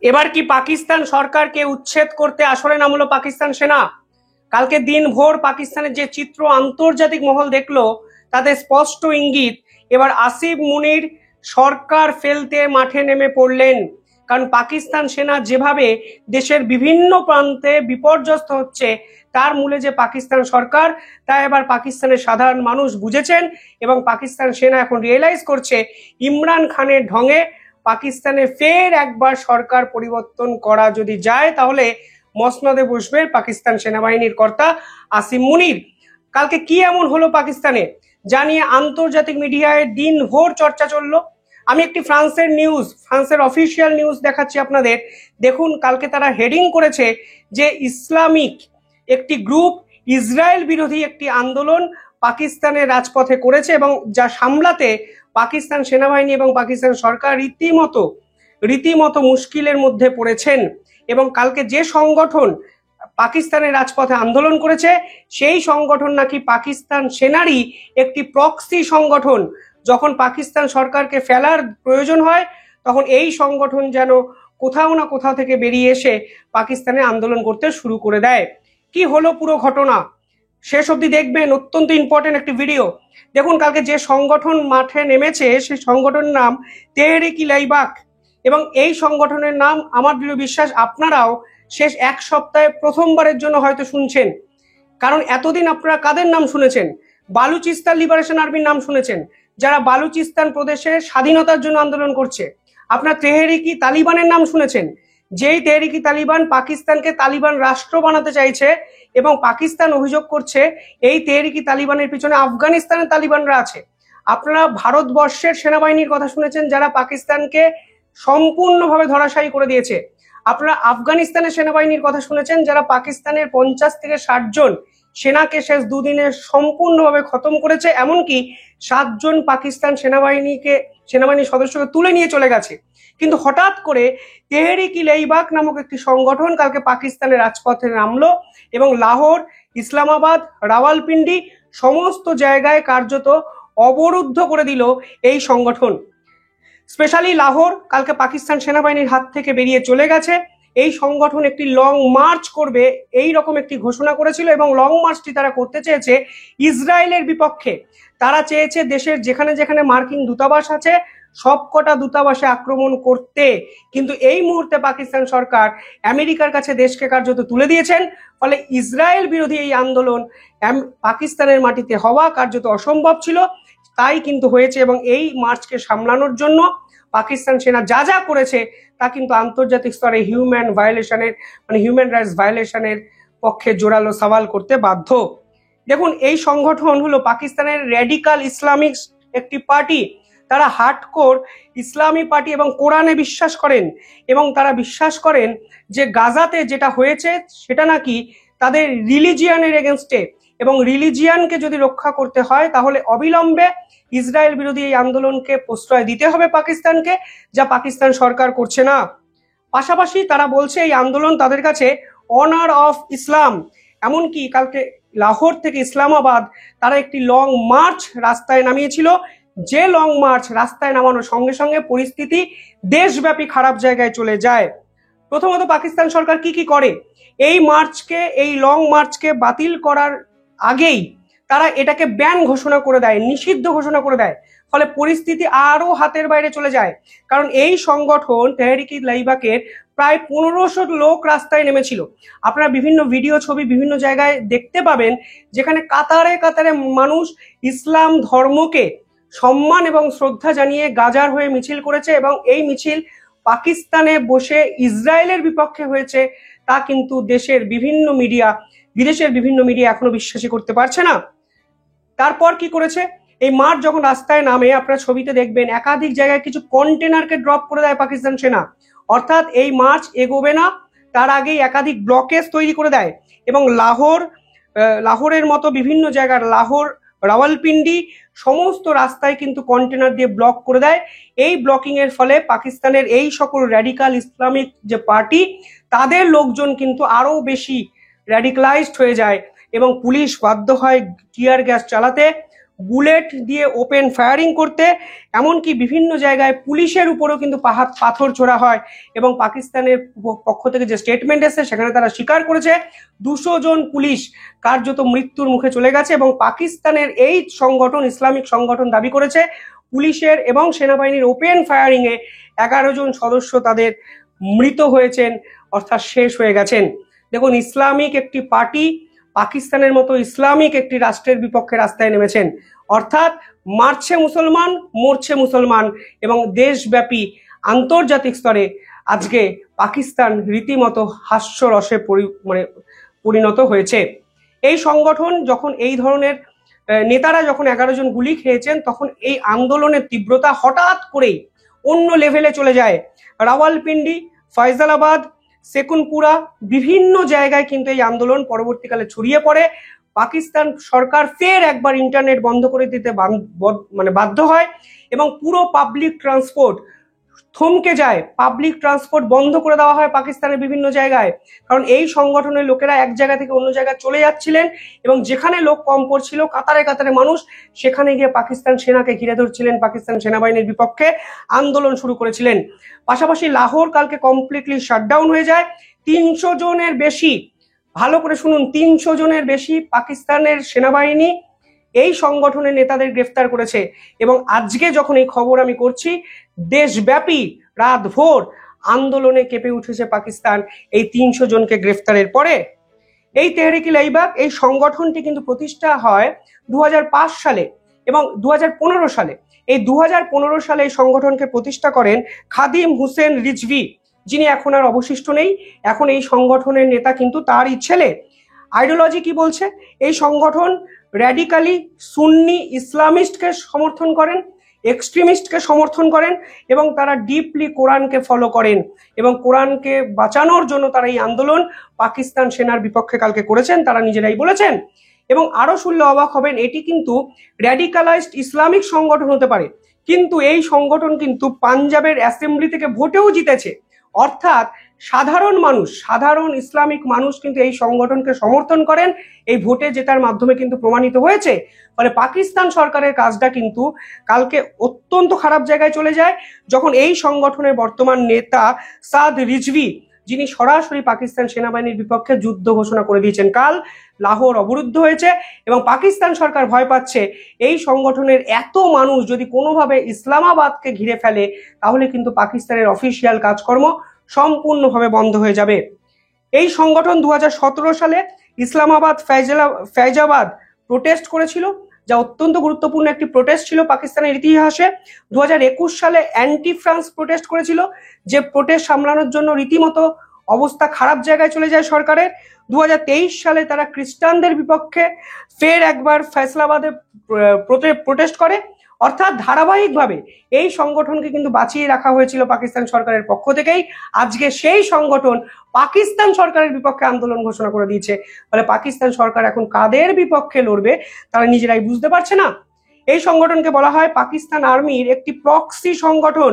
এবার কি পাকিস্তান সরকারকে উচ্ছেদ করতে আসলে নামলো পাকিস্তান সেনা? কালকে দিনভর পাকিস্তানের যে চিত্র আন্তর্জাতিক মহল দেখলো তাতে স্পষ্ট ইঙ্গিত এবার আসিফ মুনির সরকার ফেলতে মাঠে নেমে পড়লেন। কারণ পাকিস্তান সেনা যেভাবে দেশের বিভিন্ন প্রান্তে বিপর্যস্ত হচ্ছে তার মূলে যে পাকিস্তান সরকার, তা এবার পাকিস্তানের সাধারণ মানুষ বুঝেছেন এবং পাকিস্তান সেনা এখন রিয়েলাইজ করছে ইমরান খানের ঢঙে পাকিস্তানে ফের একবার সরকার পরিবর্তন করা যদি যায় তাহলে মসনদে বসবে পাকিস্তান সেনাবাহিনীর কর্তা আসিম মুনির। কালকে কি এমন হলো পাকিস্তানে জানিয়ে আন্তর্জাতিক মিডিয়ায় দিনভর চর্চা চললো। আমি একটি ফ্রান্সের অফিসিয়াল নিউজ দেখাচ্ছি আপনাদের। দেখুন, কালকে তারা হেডিং করেছে যে ইসলামিক একটি গ্রুপ ইসরায়েল বিরোধী একটি আন্দোলন পাকিস্তানের রাজপথে করেছে এবং যা সামলাতে পাকিস্তান সেনাবাহিনী এবং পাকিস্তান সরকার রীতিমতো মুশকিলের মধ্যে পড়েছেন। এবং কালকে যে সংগঠন পাকিস্তানের রাজপথে আন্দোলন করেছে সেই সংগঠন নাকি পাকিস্তান সেনারই একটি প্রক্সি সংগঠন। যখন পাকিস্তান সরকারকে ফেলার প্রয়োজন হয় তখন এই সংগঠন যেন কোথাও না কোথাও থেকে বেরিয়ে এসে পাকিস্তানে আন্দোলন করতে শুরু করে দেয়। কি হলো পুরো ঘটনা শেষ অবধি দেখবেন, অত্যন্ত ইম্পর্টেন্ট একটি ভিডিও। দেখুন, কালকে যে সংগঠন মাঠে নেমেছে সেই সংগঠনের নাম তেহরিক-ই-লাইবাক এবং এই সংগঠনের নাম আমার দৃঢ় বিশ্বাস আপনারাও শেষ এক সপ্তাহে প্রথমবারের জন্য হয়তো শুনছেন। কারণ এতদিন আপনারা কাদের নাম শুনেছেন? বালুচিস্তান লিবারেশন আর্মির নাম শুনেছেন, যারা বালুচিস্তান প্রদেশের স্বাধীনতার জন্য আন্দোলন করছে। আপনারা তেহরিক-ই-তালিবানের নাম শুনেছেন, যেই তেহরিক-ই-তালিবান পাকিস্তানকে তালিবান রাষ্ট্র বানাতে চাইছে এবং পাকিস্তান অভিযোগ করছে এই তেহরিক-ই-তালিবানের পিছনে আফগানিস্তানের তালিবানরা আছে। আপনারা ভারতবর্ষের সেনাবাহিনীর কথা শুনেছেন, যারা পাকিস্তানকে সম্পূর্ণভাবে ধরাশায়ী করে দিয়েছে। আপনারা আফগানিস্তানের সেনাবাহিনীর কথা শুনেছেন, যারা পাকিস্তানের 50 থেকে 60 জন সেনাকে শেষ দুদিনে সম্পূর্ণভাবে খতম করেছে, এমনকি 7 জন পাকিস্তান সেনাবাহিনীর সদস্যকে তুলে নিয়ে চলে গেছে। কিন্তু হঠাৎ করে তেহরিক-ই-লাইবাক নামক একটি সংগঠন কালকে পাকিস্তানের রাজপথে নামলো এবং লাহোর, ইসলামাবাদ, রাওয়ালপিন্ডি সমস্ত জায়গায় কার্যত অবরুদ্ধ করে দিল এই সংগঠন। স্পেশালি লাহোর কালকে পাকিস্তান সেনাবাহিনীর হাত থেকে বেরিয়ে চলে গেছে। এই সংগঠন একটি লং মার্চ করবে এই রকম একটি ঘোষণা করেছিল এবং লং মার্চটি তারা করতে চেয়েছে ইসরায়েলের বিপক্ষে। তারা চেয়েছে দেশের যেখানে যেখানে মার্কিন দূতাবাস আছে সবকটা দূতাবাসে আক্রমণ করতে। কিন্তু এই মুহূর্তে পাকিস্তান সরকার আমেরিকার কাছে দেশকে কার্যত তুলে দিয়েছেন। ফলে ইসরায়েল বিরোধী এই আন্দোলন পাকিস্তানের মাটিতে হওয়া কার্যত অসম্ভব ছিল, তাই কিন্তু হয়েছে। এবং এই মার্চকে সামলানোর জন্য পাকিস্তান সেনা যা যা করেছে তা কিন্তু আন্তর্জাতিক স্তরে হিউম্যান রাইটস ভায়োলেশনের পক্ষে জোরালো সওয়াল করতে বাধ্য। দেখুন, এই সংগঠন হলো পাকিস্তানের র্যাডিকাল ইসলামিক একটি পার্টি। তারা হার্ডকোর ইসলামী পার্টি এবং কোরআনে বিশ্বাস করেন এবং তারা বিশ্বাস করেন যে গাজাতে যেটা হয়েছে সেটা নাকি তাদের রিলিজিয়ানের এগেনস্টে এবং রিলিজিয়ানকে যদি রক্ষা করতে হয় তাহলে অবিলম্বে ইসরায়েল বিরোধী এই আন্দোলনকে প্রশ্রয় দিতে হবে পাকিস্তানকে, যা পাকিস্তান সরকার করছে না। পাশাপাশি তারা বলছে এই আন্দোলন তাদের কাছে অনার অফ ইসলাম। এমনকি কালকে লাহোর থেকে ইসলামাবাদ তারা একটি লং মার্চ রাস্তায় নামিয়েছিল, যে লং মার্চ রাস্তায় নামানোর সঙ্গে সঙ্গে পরিস্থিতি দেশব্যাপী খারাপ জায়গায় চলে যায়। প্রথমত পাকিস্তান সরকার কি করে, এই লং মার্চকে বাতিল করার আগেই তারা এটাকে ব্যান ঘোষণা করে দেয়, নিষিদ্ধ ঘোষণা করে দেয়। ফলে পরিস্থিতি আরো হাতের বাইরে চলে যায়। কারণ এই সংগঠন তেহরিক-ই-লাইবাকের প্রায় 1500 লোক রাস্তায় নেমেছিল। আপনারা বিভিন্ন ভিডিও ছবি বিভিন্ন জায়গায় দেখতে পাবেন যেখানে কাতারে কাতারে মানুষ ইসলাম ধর্মকে সম্মান এবং শ্রদ্ধা জানিয়ে গাজার হয়ে মিছিল করেছে এবং এই মিছিল পাকিস্তানে বসে ইসরায়েলের বিপক্ষে হয়েছে তা কিন্তু বিদেশের বিভিন্ন মিডিয়া এখনো বিশ্বাসই করতে পারছে না। তারপর কি করেছে, এই মার্চ যখন রাস্তায় নামে আপনারা ছবিতে দেখবেন একাধিক জায়গায় কিছু কন্টেনারকে ড্রপ করে দেয় পাকিস্তান সেনা। অর্থাৎ এই মার্চ এগোবে না, তার আগেই একাধিক ব্লকেজ তৈরি করে দেয় এবং লাহোরের মতো বিভিন্ন জায়গার লাহোর, রাওয়ালপিন্ডি সমস্ত রাস্তায় কিন্তু কন্টেনার দিয়ে ব্লক করে দেয়। এই ব্লকিং এর ফলে পাকিস্তানের এই সকল র্যাডিকাল ইসলামিক যে পার্টি তাদের লোকজন কিন্তু আরো বেশি র্যাডিকালাইজড হয়ে যায় এবং পুলিশ বাধ্য হয় টিয়ার গ্যাস চালাতে, বুলেট দিয়ে ওপেন ফায়ারিং করতে, এমনকি বিভিন্ন জায়গায় পুলিশের উপরেও কিন্তু পাথর ছোড়া হয়। এবং পাকিস্তানের পক্ষ থেকে যে স্টেটমেন্ট এসেছে সেখানে তারা স্বীকার করেছে 200 জন পুলিশ কার্যত মৃত্যুর মুখে চলে গেছে। এবং পাকিস্তানের এই সংগঠন, ইসলামিক সংগঠন, দাবি করেছে পুলিশের এবং সেনাবাহিনীর ওপেন ফায়ারিং এ 11 জন সদস্য তাদের মৃত হয়েছেন, অর্থাৎ শেষ হয়ে গেছেন। দেখুন, ইসলামিক একটি পার্টি পাকিস্তানের মতো ইসলামিক একটি রাষ্ট্রের বিপক্ষে রাস্তায় নেমেছেন, অর্থাৎ মারছে মুসলমান, মরছে মুসলমান। এবং দেশব্যাপী আন্তর্জাতিক স্তরে আজকে পাকিস্তান রীতিমতো হাস্যরসে পরিণত হয়েছে। এই সংগঠন যখন এই ধরনের নেতারা যখন 11 জন গুলি খেয়েছেন, তখন এই আন্দোলনের তীব্রতা হঠাৎ করেই অন্য লেভেলে চলে যায়। রাওয়ালপিন্ডি, ফয়জালাবাদ, সেকুনপুরা, বিভিন্ন জায়গায় কিন্তু এই আন্দোলন পরবর্তীকালে ছড়িয়ে পড়ে। পাকিস্তান সরকার ফের একবার ইন্টারনেট বন্ধ করে দিতে বাধ্য হয় এবং পুরো পাবলিক ট্রান্সপোর্ট থমকে যায়। পাবলিক ট্রান্সপোর্ট বন্ধ করে দেওয়া হয় পাকিস্তানের বিভিন্ন জায়গায়, কারণ এই সংগঠনের লোকেরা এক জায়গা থেকে অন্য জায়গায় চলে যাচ্ছিলেন এবং যেখানে লোক কম পড়ছিল, কাতারে কাতারে মানুষ, সেখানে গিয়ে পাকিস্তান সেনাকে ঘিরে ধরছিলেন, পাকিস্তান সেনাবাহিনীর বিপক্ষে আন্দোলন শুরু করেছিলেন। পাশাপাশি লাহোর কালকে কমপ্লিটলি শাটডাউন হয়ে যায়। 300 জনের বেশি, ভালো করে শুনুন, 300 জনের বেশি পাকিস্তানের সেনাবাহিনী এই সংগঠনের নেতাদের গ্রেফতার করেছে। এবং আজকে যখন এই খবর আমি করছি, দেশব্যাপী রাতভর আন্দোলনে কেঁপে উঠেছে পাকিস্তান এই 300 জনকে গ্রেফতারের পরে। এই তেহরিক-ই-লাইবাক, এই সংগঠনটি কিন্তু প্রতিষ্ঠা হয় 2005 সালে এবং 2015 সালে। এই 2015 সালে এই সংগঠনকে প্রতিষ্ঠা করেন খাদিম হুসেন রিজভি, যিনি এখন আর অবশিষ্ট নেই। এখন এই সংগঠনের নেতা কিন্তু তারই ছেলে। আইডিওলজি কি বলছে? এই সংগঠন র্যাডিক্যালি সুন্নি ইসলামিস্টকে সমর্থন করেন, এক্সট্রিমিস্টকে সমর্থন করেন এবং তারা ডিপলি কোরআনকে ফলো করেন এবং কোরআনকে বাঁচানোর জন্য তারা এই আন্দোলন পাকিস্তান সেনার বিপক্ষে কালকে করেছেন, তারা নিজেরাই বলেছেন। এবং আরো শুনলে অবাক হবেন, এটি কিন্তু র্যাডিক্যালাইজড ইসলামিক সংগঠন হতে পারে, কিন্তু এই সংগঠন কিন্তু পাঞ্জাবের অ্যাসেম্বলি থেকে ভোটেও জিতেছে। অর্থাৎ সাধারণ মানুষ, সাধারণ ইসলামিক মানুষ কিন্তু এই সংগঠনকে সমর্থন করেন, এই ভোটে জেতার মাধ্যমে কিন্তু প্রমাণিত হয়েছে। ফলে পাকিস্তান সরকারের কাজটা কিন্তু কালকে অত্যন্ত খারাপ জায়গায় চলে যায়, যখন এই সংগঠনের বর্তমান নেতা সাদ রিজভি, যিনি সরাসরি পাকিস্তান সেনাবাহিনীর বিপক্ষে যুদ্ধ ঘোষণা করে দিয়েছেন। কাল লাহোর অবরুদ্ধ হয়েছে এবং পাকিস্তান সরকার ভয় পাচ্ছে এই সংগঠনের এত মানুষ যদি কোনোভাবে ইসলামাবাদকে ঘিরে ফেলে, তাহলে কিন্তু পাকিস্তানের অফিসিয়াল কাজকর্ম সম্পূর্ণভাবে বন্ধ হয়ে যাবে। এই সংগঠন 2017 সালে ইসলামাবাদ ফৈজাবাদ প্রোটেস্ট করেছিল, যা অত্যন্ত গুরুত্বপূর্ণ একটি প্রোটেস্ট ছিল পাকিস্তানের ইতিহাসে। 2021 সালে অ্যান্টি ফ্রান্স প্রোটেস্ট করেছিল, যে প্রোটেস্ট সামলানোর জন্য রীতিমতো অবস্থা খারাপ জায়গায় চলে যায় সরকারের। 2023 সালে তারা খ্রিস্টানদের বিপক্ষে ফের একবার ফয়সালাবাদে প্রোটেস্ট করে। অর্থাৎ ধারাবাহিকভাবে এই সংগঠনকে কিন্তু বাঁচিয়ে রাখা হয়েছিল পাকিস্তান সরকারের পক্ষ থেকেই। আজকে সেই সংগঠন পাকিস্তান সরকারের বিপক্ষে আন্দোলন ঘোষণা করে দিয়েছে। ফলে পাকিস্তান সরকার এখন কাদের বিপক্ষে লড়বে তারা নিজেরাই বুঝতে পারছে না। এই সংগঠনকে বলা হয় পাকিস্তান আর্মির একটি প্রক্সি সংগঠন।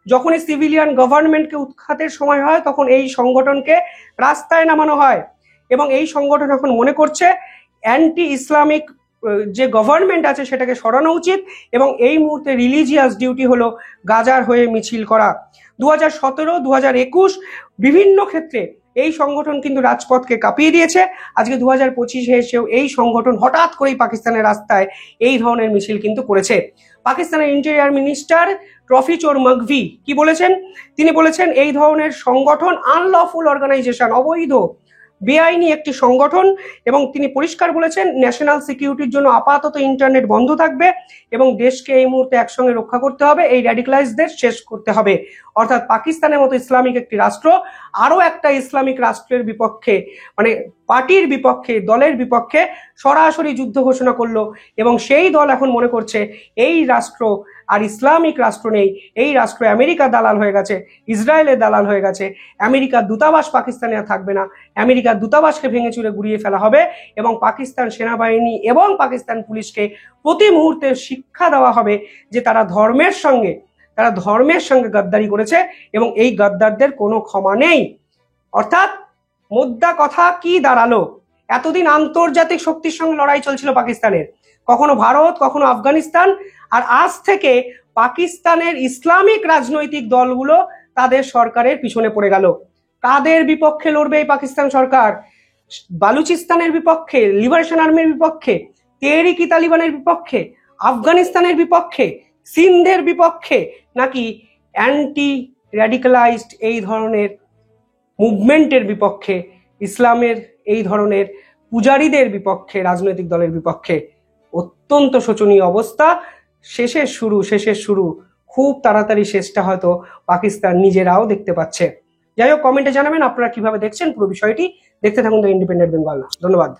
যখনই সিভিলিয়ান গভর্নমেন্টকে উৎখাতের সময় হয়, তখন এই সংগঠনকে রাস্তায় নামানো হয় এবং এই সংগঠন এখন মনে করছে অ্যান্টি ইসলামিক যে গভর্নমেন্ট আছে সেটাকে সরানো উচিত এবং এই মুহূর্তে রিলিজিয়াস ডিউটি হলো গাজার হয়ে মিছিল করা। 2017, 2021 বিভিন্ন ক্ষেত্রে এই সংগঠন কিন্তু রাজপথকে কাঁপিয়ে দিয়েছে। আজকে 2025 এসেও এই সংগঠন হঠাৎ করেই পাকিস্তানের রাস্তায় এই ধরনের মিছিল কিন্তু করেছে। পাকিস্তানের ইন্টেরিয়ার মিনিস্টার ট্রফিচোর মগভি কি বলেছেন? তিনি বলেছেন এই ধরনের সংগঠন আনলফুল অর্গানাইজেশন, অবৈধ বেআইনি একটি সংগঠন। এবং তিনি পরিষ্কার বলেছেন ন্যাশনাল সিকিউরিটির জন্য আপাতত ইন্টারনেট বন্ধ থাকবে এবং দেশকে এই মুহূর্তে একসঙ্গে রক্ষা করতে হবে, এই র্যাডিক্যালাইজদের শেষ করতে হবে। অর্থাৎ পাকিস্তানের মতো ইসলামিক একটি রাষ্ট্র আরো একটা ইসলামিক রাষ্ট্রের বিপক্ষে, মানে পার্টির বিপক্ষে, দলের বিপক্ষে সরাসরি যুদ্ধ ঘোষণা করলো এবং সেই দল এখন মনে করছে এই রাষ্ট্র আর ইসলামিক রাষ্ট্র নেই, এই রাষ্ট্র আমেরিকা দালাল হয়ে গেছে, ইসরায়েলের দালাল হয়ে গেছে। আমেরিকার দূতাবাস পাকিস্তানে আর থাকবে না, আমেরিকার দূতাবাসকে ভেঙে চুরে গুড়িয়ে ফেলা হবে এবং পাকিস্তান সেনাবাহিনী এবং পাকিস্তান পুলিশকে প্রতি মুহূর্তে শিক্ষা দেওয়া হবে যে তারা ধর্মের সঙ্গে গাদ্দারি করেছে এবং এই গাদ্দারদের কোনো ক্ষমা নেই। অর্থাৎ মোদ্দা কথা কি দাঁড়ালো? এতদিন আন্তর্জাতিক শক্তির সঙ্গে লড়াই চলছিল পাকিস্তানের, কখনো ভারত, কখনো আফগানিস্তান, আর আজ থেকে পাকিস্তানের ইসলামিক রাজনৈতিক দলগুলো তাদের সরকারের পিছনে পড়ে গেল। কাদের বিপক্ষে লড়বে এই পাকিস্তান সরকার? বালুচিস্তানের বিপক্ষে, লিবারেশন আর্মির বিপক্ষে, তেহরিকি তালিবানের বিপক্ষে, আফগানিস্তানের বিপক্ষে, সিন্ধের বিপক্ষে, নাকি অ্যান্টি র্যাডিক্যালাইজড এই ধরনের মুভমেন্টের বিপক্ষে, ইসলামের এই ধরনের পূজারীদের বিপক্ষে, রাজনৈতিক দলের বিপক্ষে? অত্যন্ত শোচনীয় অবস্থা। শেষের শুরু, খুব তাড়াতাড়ি শেষটা হয়তো পাকিস্তান নিজেরাও দেখতে পাচ্ছে। যাই হোক, কমেন্টে জানাবেন আপনারা কিভাবে দেখছেন পুরো বিষয়টি। দেখতে থাকুন দ্য ইন্ডিপেন্ডেন্ট বেঙ্গল। ধন্যবাদ।